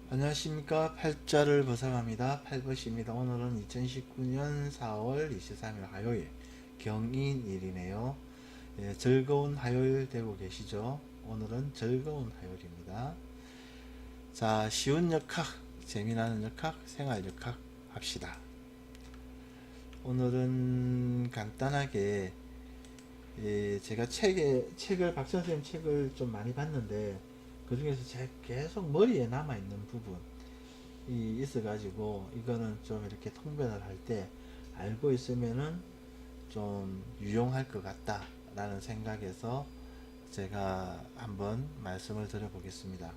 안녕하십니까. 팔자를 벗어갑니다. 팔벗입니다. 오늘은 2019년 4월 23일 화요일 경인일이네요. 예, 즐거운 화요일 되고 계시죠? 오늘은 즐거운 화요일입니다. 자, 쉬운 역학, 재미나는 역학, 생활 역학 합시다. 오늘은 간단하게 제가 책을 박찬 선생님 책을 좀 많이 봤는데 그 중에서 제가 계속 머리에 남아있는 부분이 있어가지고 이거는 좀 이렇게 통변을 할 때 알고 있으면은 좀 유용할 것 같다 라는 생각에서 제가 한번 말씀을 드려보겠습니다.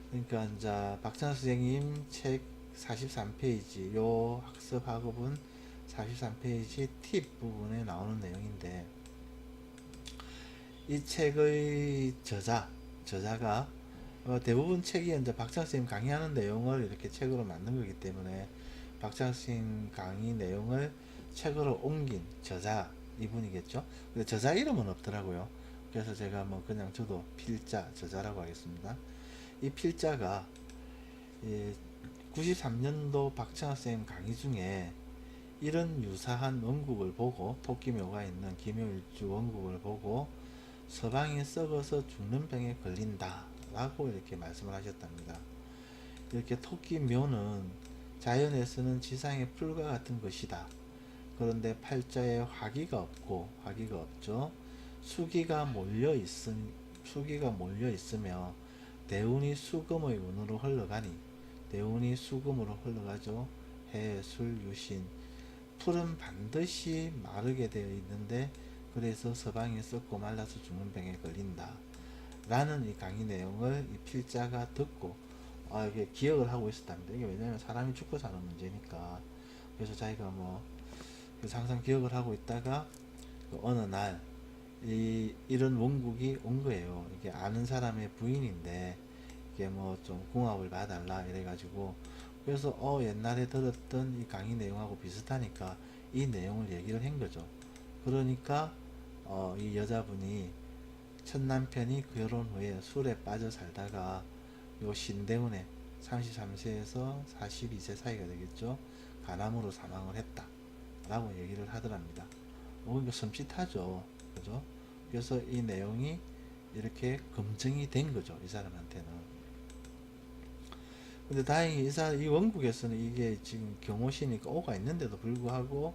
그러니까 이제 박찬 선생님 책 43페이지 요 학습학업은 43페이지 팁 부분에 나오는 내용인데 이 책의 저자가 대부분 책이 이제 박찬 선생님 강의하는 내용을 이렇게 책으로 만든 거기 때문에 박찬 선생님 강의 내용을 책으로 옮긴 저자 이분이겠죠. 근데 저자 이름은 없더라고요. 그래서 제가 뭐 그냥 저도 필자 저자라고 하겠습니다. 이 필자가 93년도 박찬호 쌤 강의 중에 이런 유사한 원국을 보고 토끼묘가 있는 기묘일주 원국을 보고 서방이 썩어서 죽는 병에 걸린다 라고 이렇게 말씀을 하셨답니다. 이렇게 토끼묘는 자연에서는 지상의 풀과 같은 것이다. 그런데 팔자에 화기가 없죠. 수기가 몰려 있으며 대운이 수금의 운으로 흘러가니 대운이 수금으로 흘러가죠. 해, 술, 유신. 풀은 반드시 마르게 되어 있는데 그래서 서방이 썩고 말라서 죽는 병에 걸린다. 라는 이 강의 내용을 이 필자가 듣고 이게 기억을 하고 있었답니다. 이게 왜냐면 사람이 죽고 사는 문제니까. 그래서 자기가 뭐 그래서 항상 기억을 하고 있다가 그 어느 날 이런 원국이 온 거예요. 이게 아는 사람의 부인인데 이게 뭐 좀 궁합을 봐달라 이래가지고 그래서 옛날에 들었던 이 강의 내용하고 비슷하니까 이 내용을 얘기를 한 거죠. 그러니까 이 여자분이 첫 남편이 결혼 후에 술에 빠져 살다가 요 신대운에 33세에서 42세 사이가 되겠죠. 간암으로 사망을 했다 라고 얘기를 하더랍니다. 그러니까 섬찟하죠. 그죠? 그래서 이 내용이 이렇게 검증이 된 거죠. 이 사람한테는. 근데 다행히 이 원국에서는 이게 지금 경호신이니까 오가 있는데도 불구하고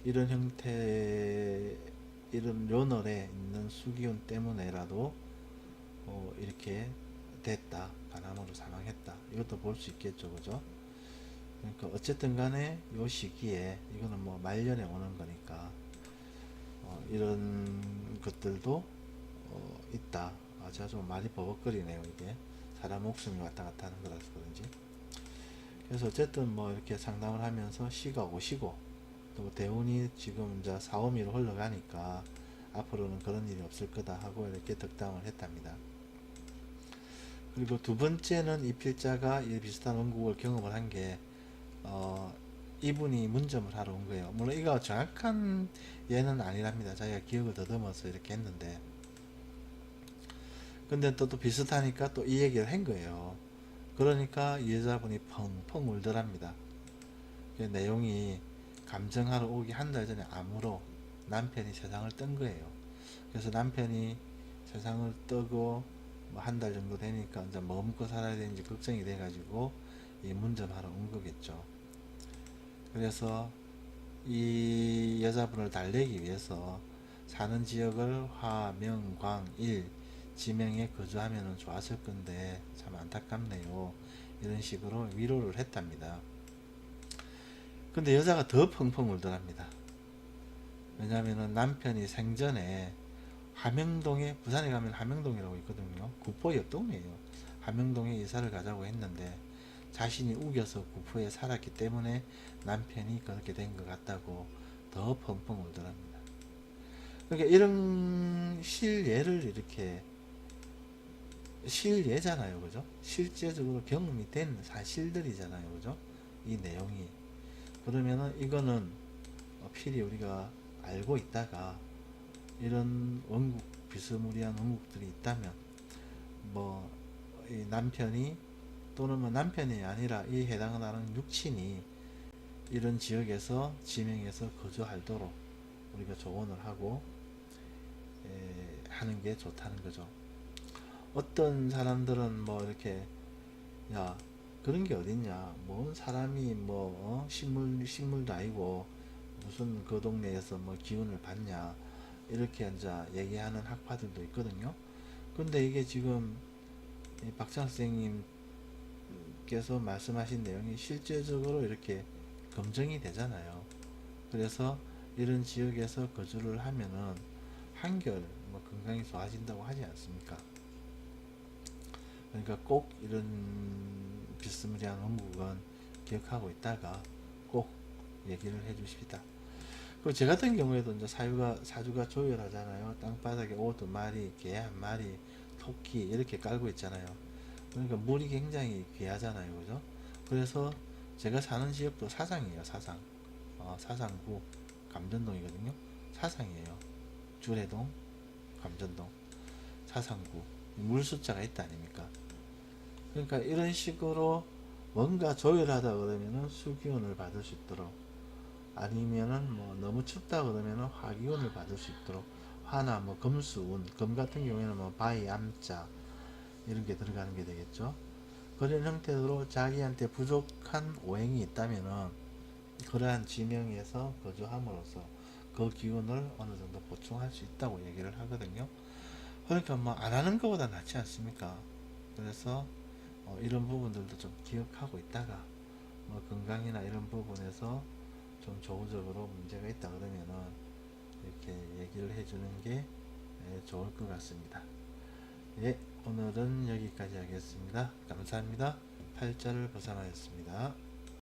이런 형태, 이런 료널에 있는 수기운 때문에라도 이렇게 됐다. 간암으로 사망했다. 이것도 볼 수 있겠죠. 그죠? 그러니까 어쨌든 간에 요 시기에 이거는 뭐 말년에 오는 거니까 이런 것들도 있다. 제가 좀 많이 버벅거리네요. 이게 사람 목숨이 왔다 갔다 하는 거라서 그런지. 그래서 어쨌든 뭐 이렇게 상담을 하면서 시가 오시고 또 대운이 지금 이제 사오미로 흘러가니까 앞으로는 그런 일이 없을 거다 하고 이렇게 덕담을 했답니다. 그리고 두 번째는 이 필자가 이 비슷한 원국을 경험을 한 게 이분이 문점을 하러 온 거예요. 물론 이거 정확한 예는 아니랍니다. 자기가 기억을 더듬어서 이렇게 했는데 근데 또 비슷하니까 또 이 얘기를 한 거예요. 그러니까 이 여자분이 펑펑 울더랍니다. 그 내용이 감정하러 오기 한 달 전에 암으로 남편이 세상을 뜬 거예요. 그래서 남편이 세상을 뜨고 뭐 한 달 정도 되니까 이제 뭐 먹고 살아야 되는지 걱정이 돼가지고 이 문점하러 온 거겠죠. 그래서 이 여자분을 달래기 위해서 사는 지역을 화, 명, 광, 일 지명에 거주하면 좋았을 건데 참 안타깝네요. 이런 식으로 위로를 했답니다. 근데 여자가 더 펑펑 울더랍니다. 왜냐하면 남편이 생전에 함영동에, 부산에 가면 함영동이라고 있거든요. 구포 옆동이에요. 함영동에 이사를 가자고 했는데 자신이 우겨서 구포에 살았기 때문에 남편이 그렇게 된 것 같다고 더 펑펑 울더랍니다. 그러니까 이런 실예를 이렇게 실예잖아요. 그죠? 실제적으로 경험이 된 사실들이잖아요. 그죠? 이 내용이. 그러면은 이거는 필히 우리가 알고 있다가 이런 원국, 비스무리한 원국들이 있다면 뭐 이 남편이 또는 뭐 남편이 아니라 이 해당하는 육친이 이런 지역에서 지명해서 거주하도록 우리가 조언을 하고 하는 게 좋다는 거죠. 어떤 사람들은 뭐 이렇게 야 그런 게 어딨냐 뭔 사람이 뭐 식물도 아니고 무슨 그 동네에서 뭐 기운을 받냐 이렇게 이제 얘기하는 학파들도 있거든요. 근데 이게 지금 박찬 선생님께서 말씀하신 내용이 실제적으로 이렇게 검증이 되잖아요. 그래서 이런 지역에서 거주를 하면은 한결 뭐 건강이 좋아진다고 하지 않습니까? 그러니까 꼭 이런 비스무리한 원국은 기억하고 있다가 꼭 얘기를 해 주십시다. 그리고 저 같은 경우에도 이제 사주가 조열하잖아요. 땅바닥에 오 2마리, 개 1마리, 토끼 이렇게 깔고 있잖아요. 그러니까 물이 굉장히 귀하잖아요. 그죠? 그래서 제가 사는 지역도 사상이에요. 사상. 사상구 감전동이거든요. 사상이에요. 주례동, 감전동, 사상구. 물 숫자가 있다 아닙니까? 그러니까 이런 식으로 뭔가 조율하다 그러면은 수기운을 받을 수 있도록 아니면은 뭐 너무 춥다 그러면은 화기운을 받을 수 있도록 화나 뭐 금수운 금 같은 경우에는 뭐 바위 암자 이런 게 들어가는 게 되겠죠. 그런 형태로 자기한테 부족한 오행이 있다면은 그러한 지명에서 거주함으로써 그 기운을 어느 정도 보충할 수 있다고 얘기를 하거든요. 그러니까 뭐 안 하는 것보다 낫지 않습니까? 그래서 이런 부분들도 좀 기억하고 있다가 뭐 건강이나 이런 부분에서 좀 조우적으로 문제가 있다 그러면은 이렇게 얘기를 해주는 게 좋을 것 같습니다. 예, 오늘은 여기까지 하겠습니다. 감사합니다. 팔자를 벗어나였습니다.